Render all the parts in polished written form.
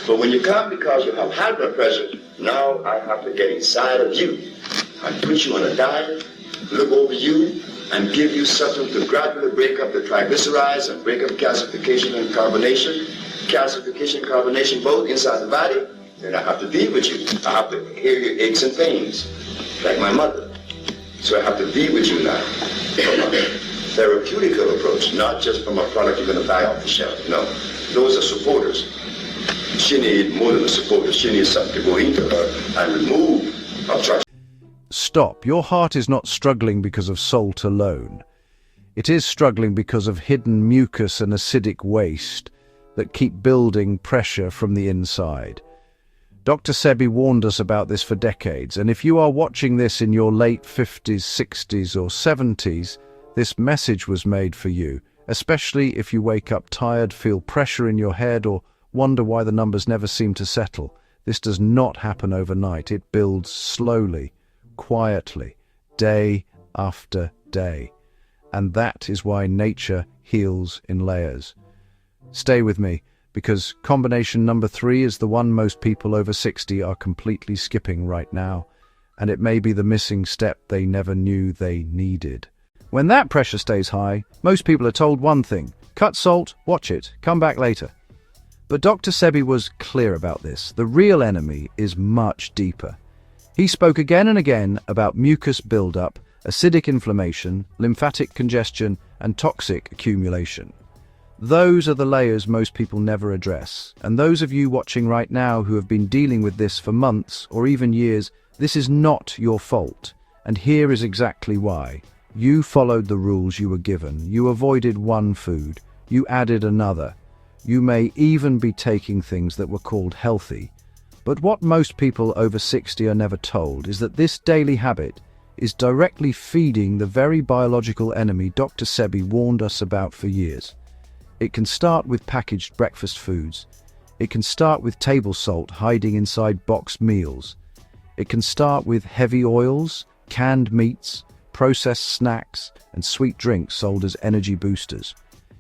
But when you come because you have high blood pressure, now I have to get inside of you and put you on a diet, look over you, and give you something to gradually break up the triglycerides and break up calcification and carbonation. Calcification and carbonation both inside the body. Then I have to be with you. I have to hear your aches and pains, like my mother. So I have to be with you now from a therapeutical approach, not just from a product you're going to buy off the shelf. No, those are supporters. She needs more than a supporter. She needs something to go into her and remove obstruction. Stop. Your heart is not struggling because of salt alone. It is struggling because of hidden mucus and acidic waste that keep building pressure from the inside. Dr. Sebi warned us about this for decades, and if you are watching this in your late 50s, 60s or 70s, this message was made for you, especially if you wake up tired, feel pressure in your head, or wonder why the numbers never seem to settle. This does not happen overnight. It builds slowly, quietly, day after day. And that is why nature heals in layers. Stay with me, because combination number 3 is the one most people over 60 are completely skipping right now, and it may be the missing step they never knew they needed. When that pressure stays high, most people are told one thing: cut salt, watch it, come back later. But Dr. Sebi was clear about this. The real enemy is much deeper. He spoke again and again about mucus buildup, acidic inflammation, lymphatic congestion, and toxic accumulation. Those are the layers most people never address. And those of you watching right now who have been dealing with this for months or even years, this is not your fault. And here is exactly why. You followed the rules you were given. You avoided one food. You added another. You may even be taking things that were called healthy. But what most people over 60 are never told is that this daily habit is directly feeding the very biological enemy Dr. Sebi warned us about for years. It can start with packaged breakfast foods. It can start with table salt hiding inside boxed meals. It can start with heavy oils, canned meats, processed snacks, and sweet drinks sold as energy boosters.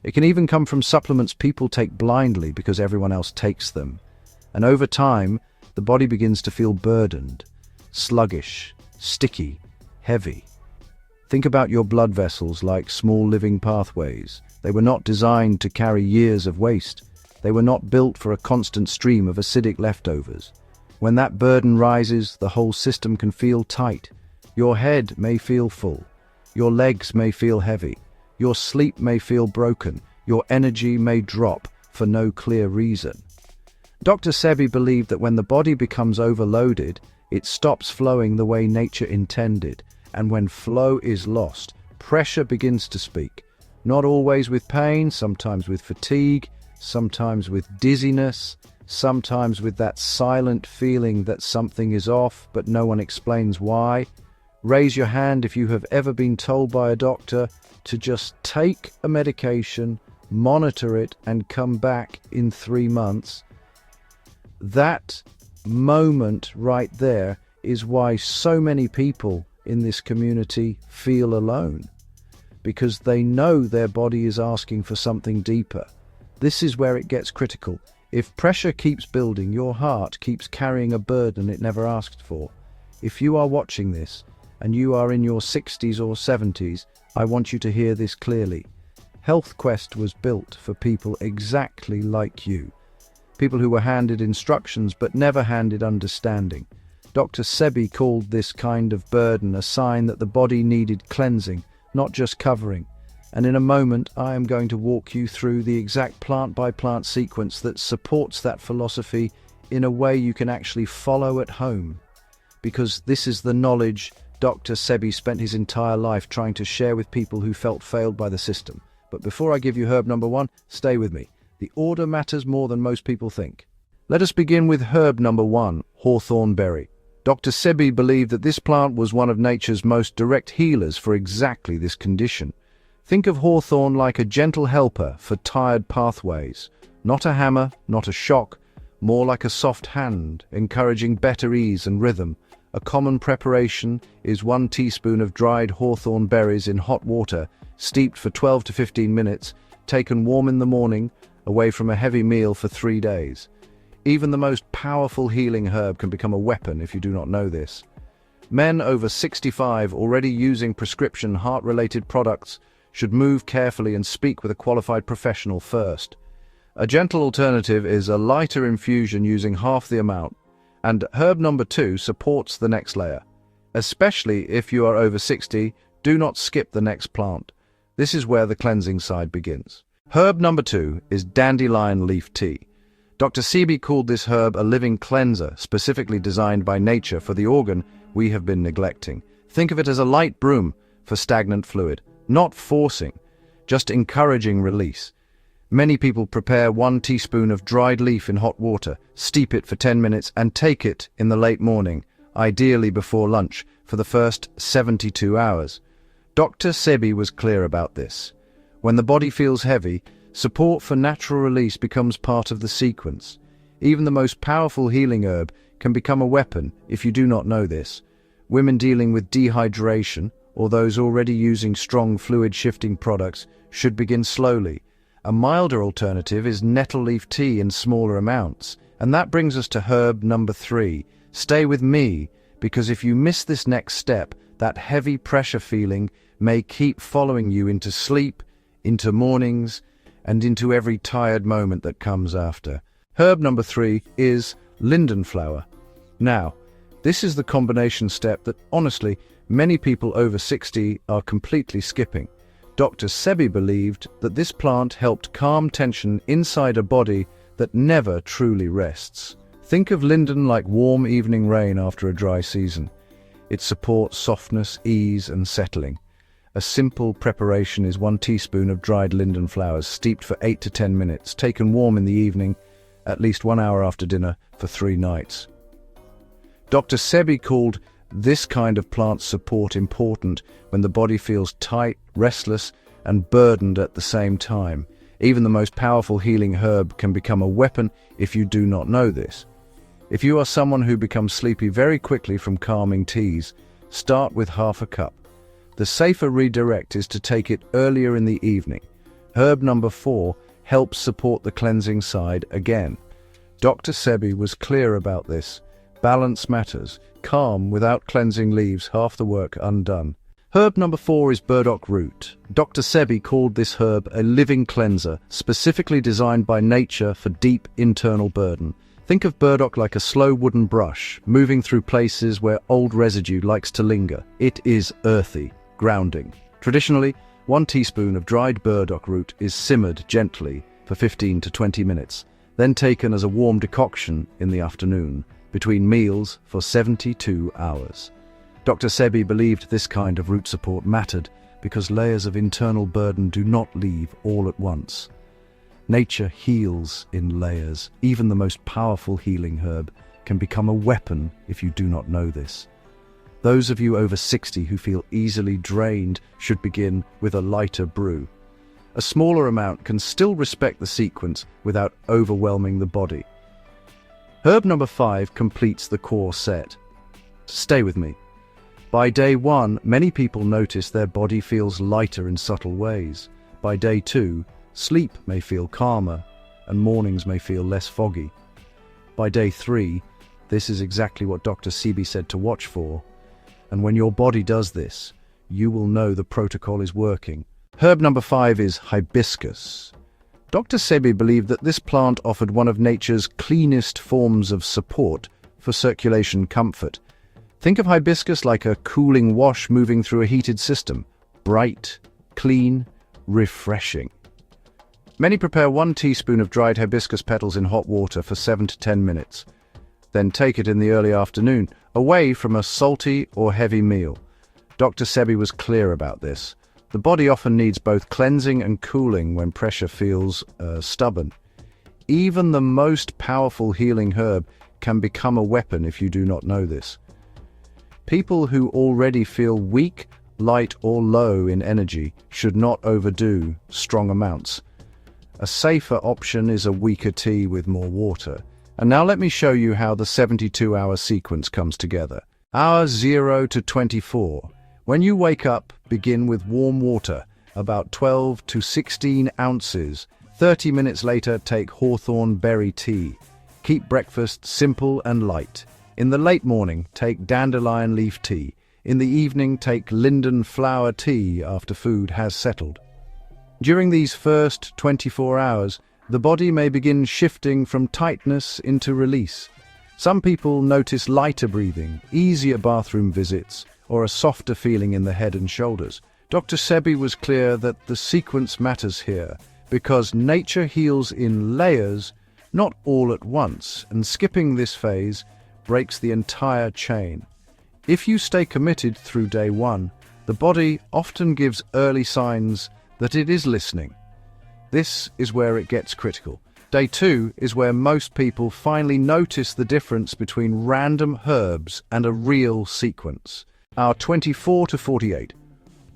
It can even come from supplements people take blindly because everyone else takes them. And over time, the body begins to feel burdened, sluggish, sticky, heavy. Think about your blood vessels like small living pathways. They were not designed to carry years of waste. They were not built for a constant stream of acidic leftovers. When that burden rises, the whole system can feel tight. Your head may feel full. Your legs may feel heavy. Your sleep may feel broken. Your energy may drop for no clear reason. Dr. Sebi believed that when the body becomes overloaded, it stops flowing the way nature intended. And when flow is lost, pressure begins to speak. Not always with pain, sometimes with fatigue, sometimes with dizziness, sometimes with that silent feeling that something is off, but no one explains why. Raise your hand if you have ever been told by a doctor to just take a medication, monitor it, and come back in 3 months. That moment right there is why so many people in this community feel alone, because they know their body is asking for something deeper. This is where it gets critical. If pressure keeps building, your heart keeps carrying a burden it never asked for. If you are watching this, and you are in your 60s or 70s, I want you to hear this clearly. Health Quest was built for people exactly like you. People who were handed instructions but never handed understanding. Dr. Sebi called this kind of burden a sign that the body needed cleansing, not just covering. And in a moment, I am going to walk you through the exact plant-by-plant sequence that supports that philosophy in a way you can actually follow at home. Because this is the knowledge Dr. Sebi spent his entire life trying to share with people who felt failed by the system. But before I give you herb number 1, stay with me. The order matters more than most people think. Let us begin with herb number 1, hawthorn berry. Dr. Sebi believed that this plant was one of nature's most direct healers for exactly this condition. Think of hawthorn like a gentle helper for tired pathways. Not a hammer, not a shock, more like a soft hand, encouraging better ease and rhythm. A common preparation is 1 teaspoon of dried hawthorn berries in hot water, steeped for 12 to 15 minutes, taken warm in the morning, away from a heavy meal for 3 days. Even the most powerful healing herb can become a weapon if you do not know this. Men over 65 already using prescription heart-related products should move carefully and speak with a qualified professional first. A gentle alternative is a lighter infusion using half the amount, and herb number 2 supports the next layer. Especially if you are over 60, do not skip the next plant. This is where the cleansing side begins. Herb number 2 is dandelion leaf tea. Dr. Sebi called this herb a living cleanser, specifically designed by nature for the organ we have been neglecting. Think of it as a light broom for stagnant fluid, not forcing, just encouraging release. Many people prepare 1 teaspoon of dried leaf in hot water, steep it for 10 minutes, and take it in the late morning, ideally before lunch, for the first 72 hours. Dr. Sebi was clear about this. When the body feels heavy, support for natural release becomes part of the sequence. Even the most powerful healing herb can become a weapon if you do not know this. Women dealing with dehydration, or those already using strong fluid-shifting products, should begin slowly. A milder alternative is nettle leaf tea in smaller amounts. And that brings us to herb number 3. Stay with me, because if you miss this next step, that heavy pressure feeling may keep following you into sleep, into mornings, and into every tired moment that comes after. Herb number 3 is linden flower. Now, this is the combination step that, honestly, many people over 60 are completely skipping. Dr. Sebi believed that this plant helped calm tension inside a body that never truly rests. Think of linden like warm evening rain after a dry season. It supports softness, ease, and settling. A simple preparation is 1 teaspoon of dried linden flowers steeped for 8 to 10 minutes, taken warm in the evening, at least 1 hour after dinner, for 3 nights. Dr. Sebi called this kind of plant support important when the body feels tight, restless, and burdened at the same time. Even the most powerful healing herb can become a weapon if you do not know this. If you are someone who becomes sleepy very quickly from calming teas, start with half a cup. The safer redirect is to take it earlier in the evening. Herb number 4 helps support the cleansing side again. Dr. Sebi was clear about this. Balance matters. Calm without cleansing leaves half the work undone. Herb number 4 is burdock root. Dr. Sebi called this herb a living cleanser, specifically designed by nature for deep internal burden. Think of burdock like a slow wooden brush, moving through places where old residue likes to linger. It is earthy, grounding. Traditionally, 1 teaspoon of dried burdock root is simmered gently for 15 to 20 minutes, then taken as a warm decoction in the afternoon, between meals for 72 hours. Dr. Sebi believed this kind of root support mattered because layers of internal burden do not leave all at once. Nature heals in layers. Even the most powerful healing herb can become a weapon if you do not know this. Those of you over 60 who feel easily drained should begin with a lighter brew. A smaller amount can still respect the sequence without overwhelming the body. Herb number 5 completes the core set. Stay with me. By day 1, many people notice their body feels lighter in subtle ways. By day 2, sleep may feel calmer and mornings may feel less foggy. By day 3, this is exactly what Dr. Sebi said to watch for. And when your body does this, you will know the protocol is working. Herb number 5 is hibiscus. Dr. Sebi believed that this plant offered one of nature's cleanest forms of support for circulation comfort. Think of hibiscus like a cooling wash moving through a heated system. Bright, clean, refreshing. Many prepare 1 teaspoon of dried hibiscus petals in hot water for 7 to 10 minutes. Then take it in the early afternoon, away from a salty or heavy meal. Dr. Sebi was clear about this. The body often needs both cleansing and cooling when pressure feels stubborn. Even the most powerful healing herb can become a weapon if you do not know this. People who already feel weak, light, or low in energy should not overdo strong amounts. A safer option is a weaker tea with more water. And now let me show you how the 72-hour sequence comes together. Hour 0 to 24. When you wake up, begin with warm water, about 12 to 16 ounces. 30 minutes later, take hawthorn berry tea. Keep breakfast simple and light. In the late morning, take dandelion leaf tea. In the evening, take linden flower tea after food has settled. During these first 24 hours, the body may begin shifting from tightness into release. Some people notice lighter breathing, easier bathroom visits, or a softer feeling in the head and shoulders. Dr. Sebi was clear that the sequence matters here, because nature heals in layers, not all at once, and skipping this phase breaks the entire chain. If you stay committed through day one, the body often gives early signs that it is listening. This is where it gets critical. Day two is where most people finally notice the difference between random herbs and a real sequence. Our 24 to 48.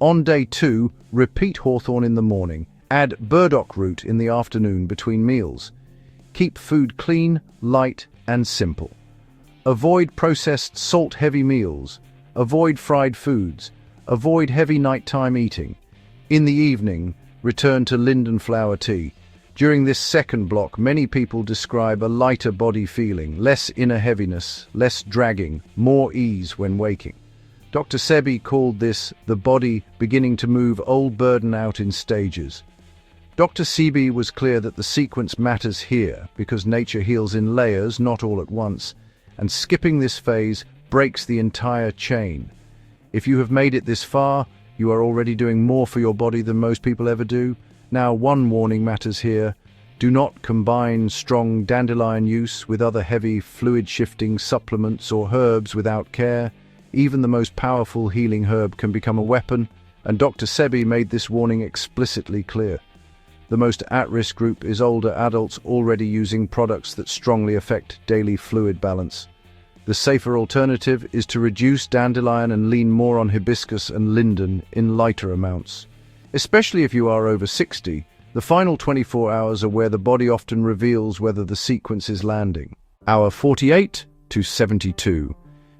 On day two, repeat hawthorn in the morning. Add burdock root in the afternoon between meals. Keep food clean, light, and simple. Avoid processed salt-heavy meals. Avoid fried foods. Avoid heavy nighttime eating. In the evening, return to linden flower tea. During this second block, many people describe a lighter body feeling, less inner heaviness, less dragging, more ease when waking. Dr. Sebi called this the body beginning to move old burden out in stages. Dr. Sebi was clear that the sequence matters here because nature heals in layers, not all at once, and skipping this phase breaks the entire chain. If you have made it this far, you are already doing more for your body than most people ever do. Now, one warning matters here. Do not combine strong dandelion use with other heavy fluid-shifting supplements or herbs without care. Even the most powerful healing herb can become a weapon, and Dr. Sebi made this warning explicitly clear. The most at-risk group is older adults already using products that strongly affect daily fluid balance. The safer alternative is to reduce dandelion and lean more on hibiscus and linden in lighter amounts. Especially if you are over 60, the final 24 hours are where the body often reveals whether the sequence is landing. Hour 48 to 72.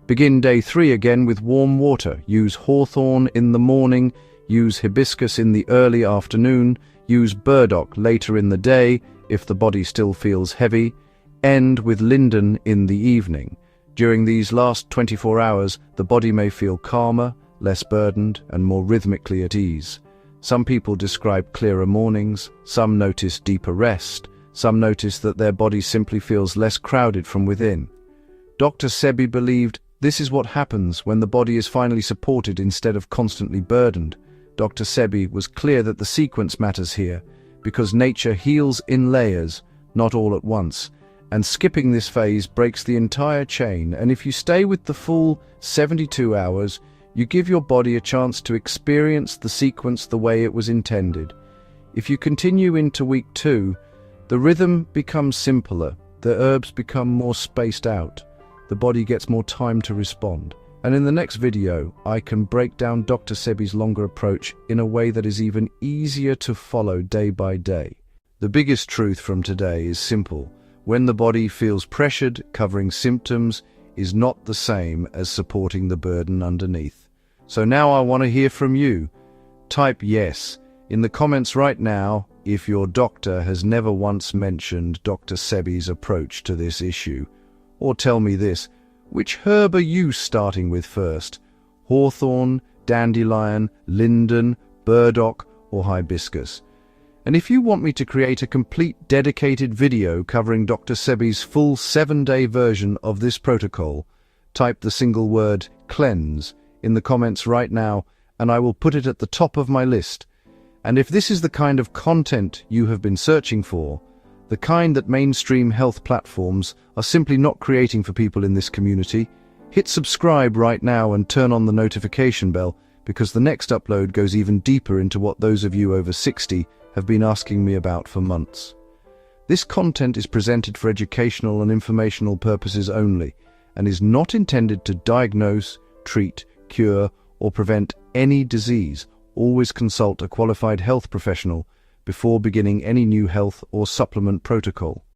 Begin day 3 again with warm water. Use hawthorn in the morning, use hibiscus in the early afternoon, use burdock later in the day if the body still feels heavy, end with linden in the evening. During these last 24 hours, the body may feel calmer, less burdened, and more rhythmically at ease. Some people describe clearer mornings, some notice deeper rest, some notice that their body simply feels less crowded from within. Dr. Sebi believed this is what happens when the body is finally supported instead of constantly burdened. Dr. Sebi was clear that the sequence matters here, because nature heals in layers, not all at once, and skipping this phase breaks the entire chain, and if you stay with the full 72 hours, you give your body a chance to experience the sequence the way it was intended. If you continue into week 2, the rhythm becomes simpler, the herbs become more spaced out, the body gets more time to respond. And in the next video, I can break down Dr. Sebi's longer approach in a way that is even easier to follow day by day. The biggest truth from today is simple. When the body feels pressured, covering symptoms is not the same as supporting the burden underneath. So now I want to hear from you. Type yes in the comments right now if your doctor has never once mentioned Dr. Sebi's approach to this issue. Or tell me this. Which herb are you starting with first? Hawthorn, dandelion, linden, burdock, or hibiscus? And if you want me to create a complete dedicated video covering Dr. Sebi's full 7-day version of this protocol, type the single word cleanse in the comments right now and I will put it at the top of my list. And if this is the kind of content you have been searching for, the kind that mainstream health platforms are simply not creating for people in this community, hit subscribe right now and turn on the notification bell, because the next upload goes even deeper into what those of you over 60 have been asking me about for months. This content is presented for educational and informational purposes only, and is not intended to diagnose, treat, cure, or prevent any disease. Always consult a qualified health professional before beginning any new health or supplement protocol.